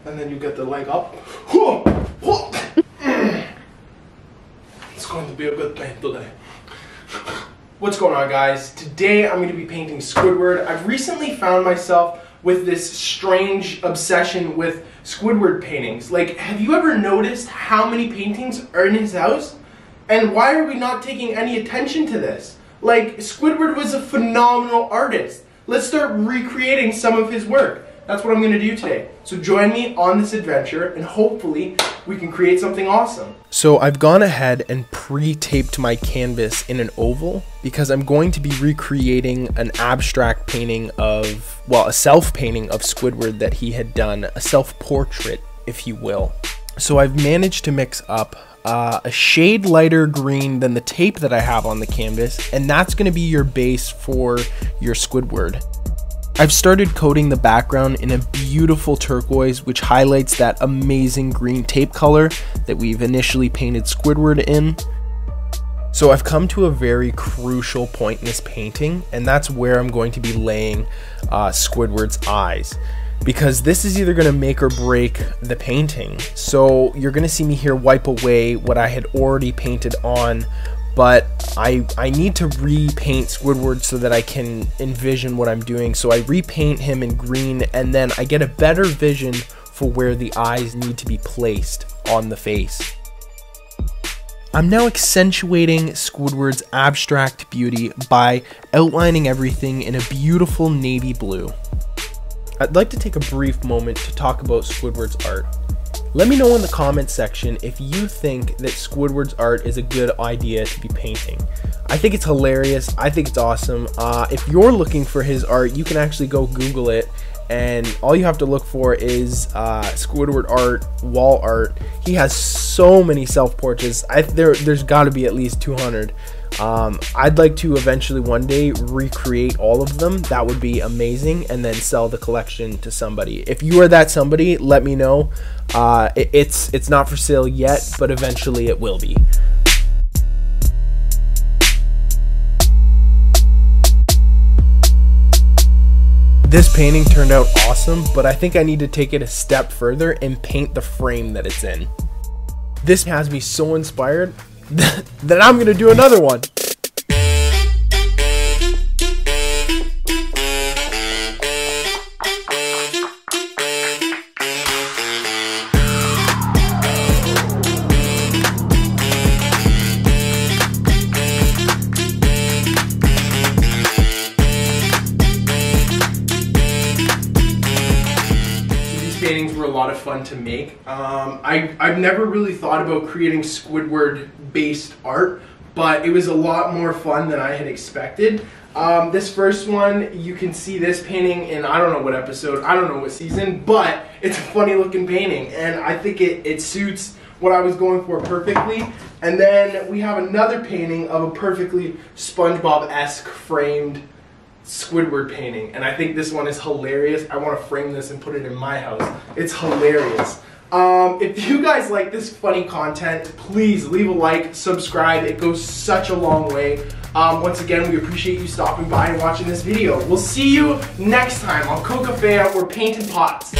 and then you get the leg up. It's going to be a good paint today. What's going on, guys? Today I'm going to be painting Squidward. I've recently found myself with this strange obsession with Squidward paintings. Like, have you ever noticed how many paintings are in his house? And why are we not taking any attention to this? Like, Squidward was a phenomenal artist. Let's start recreating some of his work. That's what I'm going to do today. So join me on this adventure and hopefully we can create something awesome. So I've gone ahead and pre-taped my canvas in an oval because I'm going to be recreating an abstract painting of, well, a self-painting of Squidward that he had done, a self-portrait, if you will. So I've managed to mix up a shade lighter green than the tape that I have on the canvas, and that's going to be your base for your Squidward. I've started coating the background in a beautiful turquoise, which highlights that amazing green tape color that we've initially painted Squidward in. So I've come to a very crucial point in this painting, and that's where I'm going to be laying Squidward's eyes, because this is either going to make or break the painting. So you're going to see me here wipe away what I had already painted on, but I need to repaint Squidward so that I can envision what I'm doing. So I repaint him in green, and then I get a better vision for where the eyes need to be placed on the face. I'm now accentuating Squidward's abstract beauty by outlining everything in a beautiful navy blue. I'd like to take a brief moment to talk about Squidward's art. Let me know in the comment section if you think that Squidward's art is a good idea to be painting. I think it's hilarious. I think it's awesome. If you're looking for his art, you can actually go Google it, and all you have to look for is Squidward art, wall art. He has so many self-portraits. There's got to be at least 200. I'd like to eventually one day recreate all of them. That would be amazing, and then sell the collection to somebody. If you are that somebody, let me know. It's not for sale yet, but eventually it will be. This painting turned out awesome, but I think I need to take it a step further and paint the frame that it's in. This has me so inspired that I'm gonna do another one. Paintings were a lot of fun to make. I've never really thought about creating Squidward based art, but it was a lot more fun than I had expected. This first one, you can see this painting in I don't know what episode, I don't know what season, but it's a funny looking painting and I think it suits what I was going for perfectly. And then we have another painting of a perfectly SpongeBob-esque framed Squidward painting, and I think this one is hilarious. I want to frame this and put it in my house. It's hilarious. If you guys like this funny content, please leave a like, subscribe. It goes such a long way. Once again, we appreciate you stopping by and watching this video. We'll see you next time on Coca, Feia, or Painted Pots.